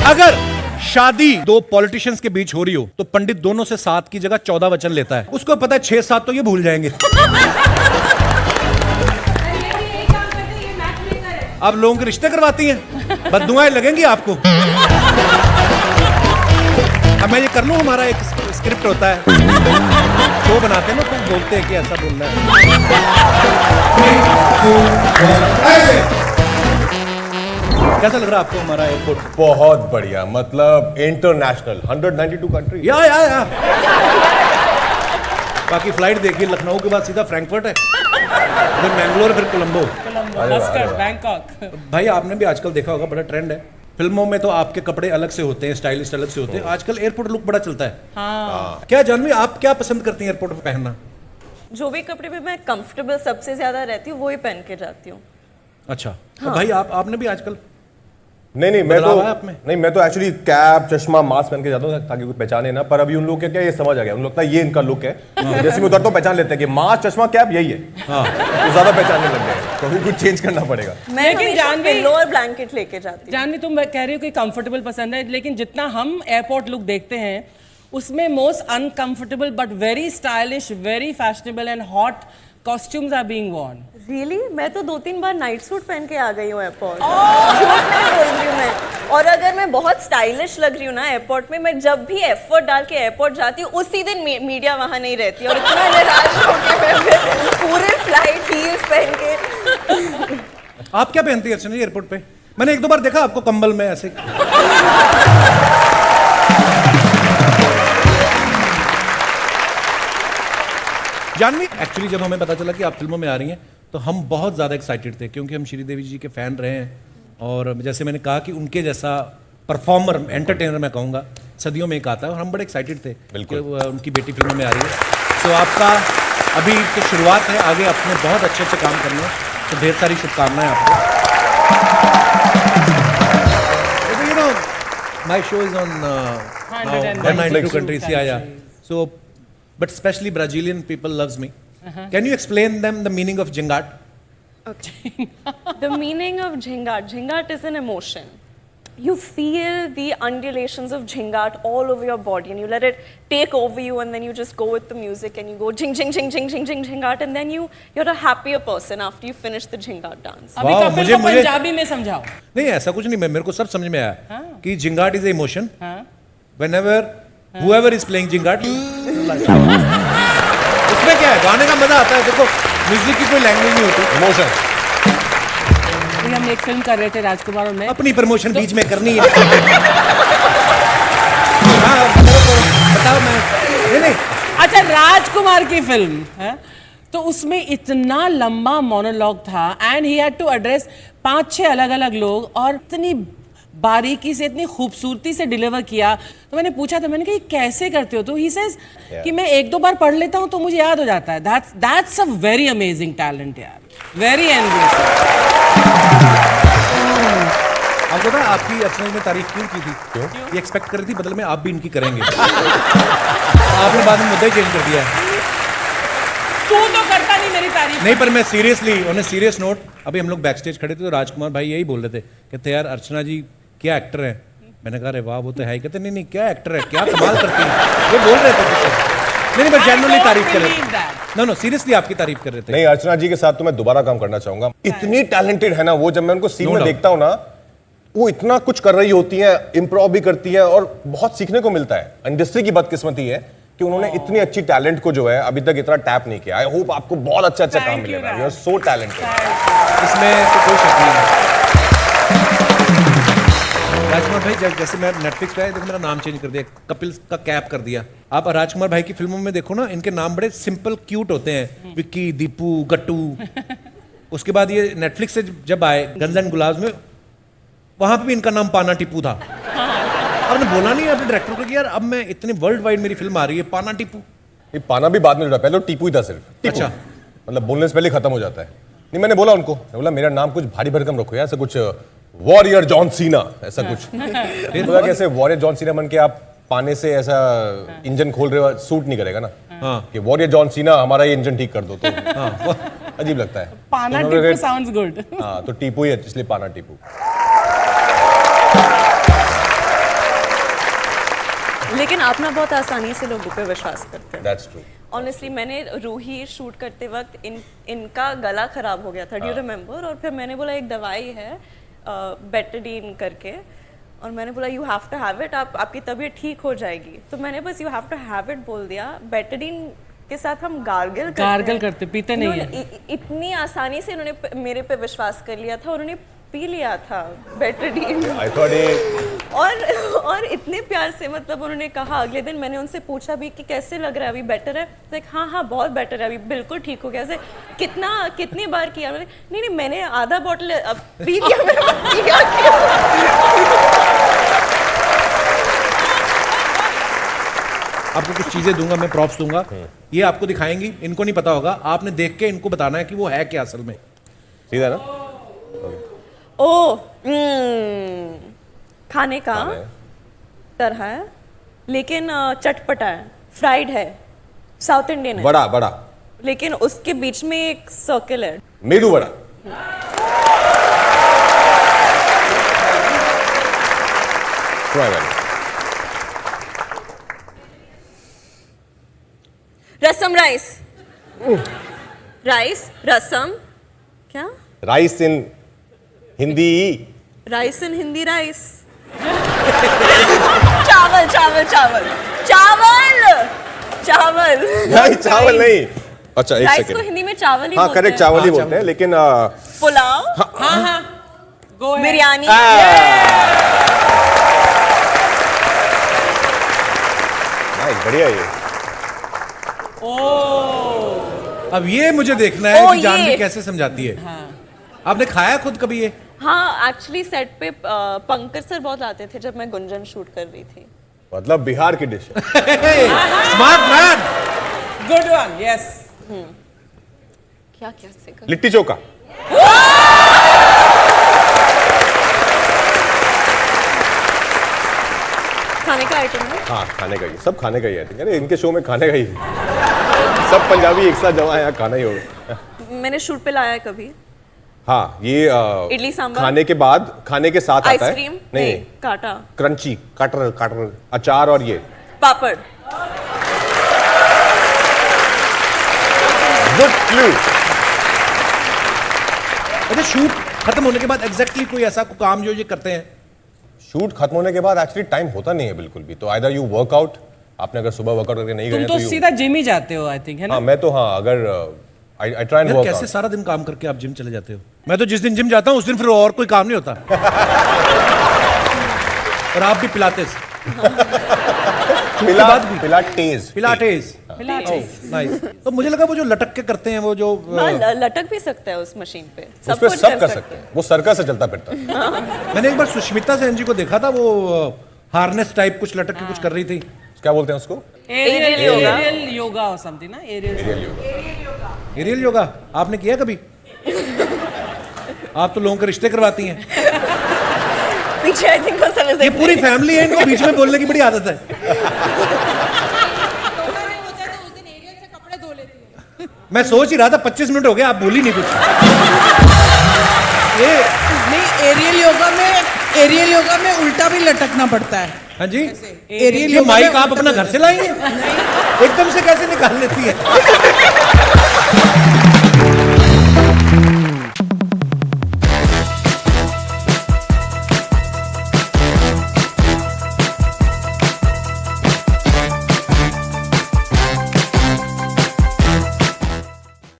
अगर शादी दो पॉलिटिशियंस के बीच हो रही हो तो पंडित दोनों से 7 की जगह 14 वचन लेता है। उसको पता है 6-7 तो ये भूल जाएंगे। आप लोगों के रिश्ते करवाती हैं, बददुआएं लगेंगी आपको। अब मैं ये कर लूं, हमारा एक स्क्रिप्ट होता है, शो बनाते हैं ना, तो बोलते हैं कि ऐसा बोलना है। कैसा लग रहा है आपको हमारा एयरपोर्ट? बहुत बढ़िया, मतलब इंटरनेशनल 192 कंट्री। या बाकी फ्लाइट देखिए, लखनऊ के बाद सीधा फ्रैंकफर्ट है, फिर मैंगलोर, फिर कोलंबो, बैंकॉक। भाई आपने भी आजकल देखा होगा, बड़ा ट्रेंड है फिल्मों में, तो आपके कपड़े अलग से होते हैं, स्टाइलिश अलग से होते हैं। आजकल एयरपोर्ट लुक बड़ा चलता है। हाँ। क्या जानवी, आप क्या पसंद करती हैं एयरपोर्ट पर पहनना? जो भी कपड़े पे मैं कंफर्टेबल सबसे ज्यादा रहती हूँ, वो ही पहन के जाती हूँ। अच्छा। हाँ। भाई आपने भी आजकल नहीं मैं तो एक्चुअली कैप, चश्मा, मास्क पहन के जाता हूँ ताकि कोई पहचाने ना। पर अभी उन लोग क्या ये समझ आ गया, उन लगता है ये इनका लुक है। जैसे मैं उधर तो पहचान लेते हैं कि मास्क, चश्मा, कैप यही है। हाँ। तो ज्यादा पहचानने लग गए, तो कुछ चेंज करना पड़ेगा। मैं पिलो और ब्लैंकेट लेके जाती हूँ। जानवी, तुम कह रही हो कि कंफर्टेबल पसंद है, लेकिन जितना हम एयरपोर्ट लुक देखते हैं उसमें most uncomfortable but very stylish, very fashionable and hot costumes are being worn. Really? मैं तो 2-3 बार नाइट सूट पहन के आ गई हूँ एयरपोर्ट। झूठ नहीं बोल रही हूँ मैं। और अगर मैं बहुत स्टाइलिश लग रही हूँ ना एयरपोर्ट में, मैं जब भी एफर्ट डाल के एयरपोर्ट जाती हूँ, उसी दिन मीडिया वहाँ नहीं रहती और इतना निराश होके मैं पूरे फ्लाइट हील्स पहन के। आप क्या पहनती है अर्चना जी एयरपोर्ट पे? मैंने 1-2 बार देखा आपको कंबल में ऐसे। जानवी, एक्चुअली जब हमें पता चला कि आप फिल्मों में आ रही हैं तो हम बहुत ज़्यादा एक्साइटेड थे, क्योंकि हम श्रीदेवी जी के फ़ैन रहे हैं। और जैसे मैंने कहा कि उनके जैसा परफॉर्मर, एंटरटेनर मैं कहूँगा, सदियों में एक आता है, और हम बड़े एक्साइटेड थे कि उनकी बेटी फिल्मों में आ रही है। तो आपका अभी तो शुरुआत है, आगे अपने बहुत अच्छे अच्छे काम करने हैं, तो ढेर सारी शुभकामनाएं आपको। You know my show is on 192 countries. Yeah. So, but especially Brazilian people loves me. Can you explain them the meaning of Jhingat? Okay. The meaning of Jhingat. Jhingat is an emotion. You feel the undulations of Jhingat all over your body, and you let it take over you, and then you just go with the music, and you go jing jing jing jing jing jing Jhingat, and then you're a happier person after you finish the Jhingat dance. अभी कपिल को पंजाबी में समझाओ। नहीं, ऐसा कुछ नहीं, मेरे को सब समझ में आया कि Jhingat is an emotion. Whenever whoever is playing Jhingat, उसमें क्या है, गाने का मजा आता है। देखो, म्यूजिक की कोई लैंग्वेज नहीं होती, इमोशन। हम एक फिल्म कर रहे थे राजकुमार और मैं, अपनी प्रमोशन बीच में करनी है। बताओ। मैं नहीं। अच्छा, राजकुमार की फिल्म है तो उसमें इतना लंबा मोनोलॉग था, and he had to address 5-6 अलग अलग लोग, और इतनी बारीकी से, इतनी खूबसूरती से डिलीवर किया। तो मैंने पूछा था, मैंने कहा ये कैसे करते हो? तो ही सेज कि मैं 1-2 बार पढ़ लेता हूँ तो मुझे याद हो जाता है। That's a very amazing talent यार, वेरी एनवियस। आपको पता आपकी अर्चना ने तारीफ क्यों की थी? क्यों? ये एक्सपेक्ट कर रही थी बदले में आप भी इनकी करेंगे। आपने बाद में मुद्दा ही चेंज कर दिया है। तू तो करता नहीं मेरी तारीफ। नहीं, पर मैं seriously, on a serious note, अभी हम लोग बैक स्टेज खड़े थे तो राजकुमार भाई यही बोल रहे थे, कहते यार अर्चना जी क्या एक्टर है। मैंने कहा अरे वाह वो तो है ही। कहते नहीं क्या एक्टर है, क्या कमाल करती है, ये बोल रहे थे। नहीं, मैं जेन्युइनली तारीफ कर रहे थे। नो सीरियसली आपकी तारीफ कर रहे थे। नहीं, अर्चना जी के साथ तो मैं दोबारा काम करना चाहूंगा। इतनी टैलेंटेड है ना वो, जब मैं उनको सीन में देखता हूँ ना, वो इतना कुछ कर रही होती है, इम्प्रोव भी करती है, और बहुत सीखने को मिलता है। इंडस्ट्री की बदकिस्मती है कि उन्होंने इतनी अच्छी टैलेंट को जो है अभी तक इतना टैप नहीं किया। आई होप आपको बहुत अच्छा काम मिलेगा। यू आर सो टैलेंटेड, इसमें तो कोई शक नहीं है। राजकुमार भाई, जैसे मैं नेटफ्लिक्स पे आया, देखो मेरा नाम चेंज कर दिया, कपिल का कैप कर दिया। आप राजकुमार भाई की फिल्मों में देखो ना, इनके नाम बड़े सिंपल क्यूट होते हैं, विक्की, दीपू, गट्टू। उसके बाद ये नेटफ्लिक्स से जब आए गन्स एंड गुलाब्स में, वहां पे भी इनका नाम पाना टीपू था। आपने बोला नहीं अपने डायरेक्टर को कि यार अब मैं इतने वर्ल्ड वाइड मेरी फिल्म आ रही है, पाना टीपू। ये पाना भी बाद में जुड़ा, पहले तो टीपू ही था सिर्फ। अच्छा, मतलब बोलने से पहले खत्म हो जाता है। नहीं, मैंने बोला उनको, मैं बोला मेरा नाम कुछ भारी भरकम रखो यार, ऐसा कुछ वॉरियर जॉन सीना, ऐसा कुछ। फिर बोला कैसे वॉरियर जॉन सीना बन के आप पाने से ऐसा इंजन खोल रहे हो, सूट नहीं करेगा ना। कि वॉरियर जॉन सीना हमारा ये इंजन ठीक कर दो, तो अजीब लगता है। पाना टीपू साउंड्स गुड। हाँ, तो टीपू ही है, इसलिए पाना टीपू। लेकिन आप ना बहुत आसानी से लोगों पे विश्वास करते हैं। That's true. ऑनेस्टली मैंने रूही शूट करते वक्त इनका गला खराब हो गया था, डू यू रिमेम्बर? और फिर मैंने बोला एक दवाई है बेटाडीन करके, और मैंने बोला you have to have it, आपकी तबीयत ठीक हो जाएगी। तो मैंने बस you have to have it बोल दिया। बेटाडीन के साथ हम गार्गल करते पीते नहीं है। इतनी आसानी से इन्होंने मेरे पे विश्वास कर लिया था, उन्होंने पी लिया था बेटाडीन। आई थॉट ये और इतने प्यार से, मतलब उन्होंने कहा, अगले दिन मैंने उनसे पूछा भी कि कैसे लग रहा है अभी, बेटर है? लाइक हाँ बहुत बेटर है अभी, बिल्कुल ठीक हो गया। ऐसे कितनी बार किया? मैंने नहीं मैंने आधा बॉटल पी लिया, मैंने किया क्या? आपको कुछ चीजें दूंगा, मैं प्रॉप्स दूंगा, ये आपको दिखाएंगी, इनको नहीं पता होगा, आपने देख के इनको बताना है कि वो है क्या असल में। सीधा ना ओ खाने का तरह है, लेकिन चटपटा है, फ्राइड है, साउथ इंडियन है, बड़ा बड़ा, लेकिन उसके बीच में एक सर्कल है। मेदू बड़ा। रसम राइस, राइस रसम, क्या राइस इन हिंदी, राइस इन हिंदी राइस। चावल चावल चावल चावल चावल नहीं चावल नहीं। अच्छा एक राइस को सेकंड, हिंदी में चावल ही हाँ बोलते करेक्ट हैं। चावल ही बोलते हैं, लेकिन पुलाव, हाँ गो है। बिरयानी, बढ़िया ये। अब ये मुझे देखना है ओ, कि जानवी ये। कैसे समझाती है। आपने खाया खुद कभी ये? हाँ एक्चुअली सेट पे पंकज सर बहुत आते थे जब मैं गुंजन शूट कर रही थी। मतलब बिहार की डिश है। Smart man. Good one, yes. क्या क्या से कर लिट्टी चोखा। खाने का आइटम है। हाँ खाने का ही, सब खाने का ही है। अरे इनके शो में खाने का ही सब पंजाबी एक साथ जमा है, यहाँ खाना ही होगा। मैंने शूट पे लाया है कभी। हाँ ये इडली सांभर, खाने के बाद, खाने के साथ आता है। आइसक्रीम नहीं काटा, क्रंची कटर कटर, अचार और ये पापड़। Good clue. अच्छा शूट खत्म होने के बाद एग्जैक्टली कोई ऐसा काम जो ये करते हैं? शूट खत्म होने के बाद एक्चुअली टाइम होता नहीं है बिल्कुल भी, तो आइदर यू वर्कआउट, आपने अगर सुबह वर्कआउट करके नहीं गए तुम तो you- सीधा जिम ही जाते हो आई थिंक, है ना? हाँ मैं तो, हाँ अगर आई ट्राई एंड यार वर्क कैसे आउट। सारा दिन काम करके आप जिम चले जाते हो? मैं तो जिस दिन जिम जाता हूँ उस दिन फिर और कोई काम नहीं होता। और आप भी पिलातेस? पिलाटेस। पिलाटेस। नाइस। तो मुझे लगा वो जो लटक के करते हैं वो जो हाँ लटक भी सकता है उस मशीन पे, उस सब पे कुछ सब कर सकते हैं, वो सर्कस से चलता फिरता है। मैंने एक बार सुष्मिता सेन जी को देखा था, वो हार्नेस टाइप कुछ लटक के कुछ कर रही थी। क्या बोलते हैं उसको? एरियल योगा और समथिंग ना, एरियल योगा। एरियल योगा आपने किया कभी? आप तो लोगों के रिश्ते करवाती हैं। पीछे आई थिंक ये पूरी फैमिली है, इनको बीच में बोलने की बड़ी आदत है। मैं सोच ही रहा था 25 मिनट हो गए आप बोली नहीं कुछ। ये नहीं, एरियल योगा में उल्टा भी लटकना पड़ता है। हाँ जी, एरियल ये योगा माइक में आप अपना घर से लाएंगे? एकदम से कैसे निकाल लेती है?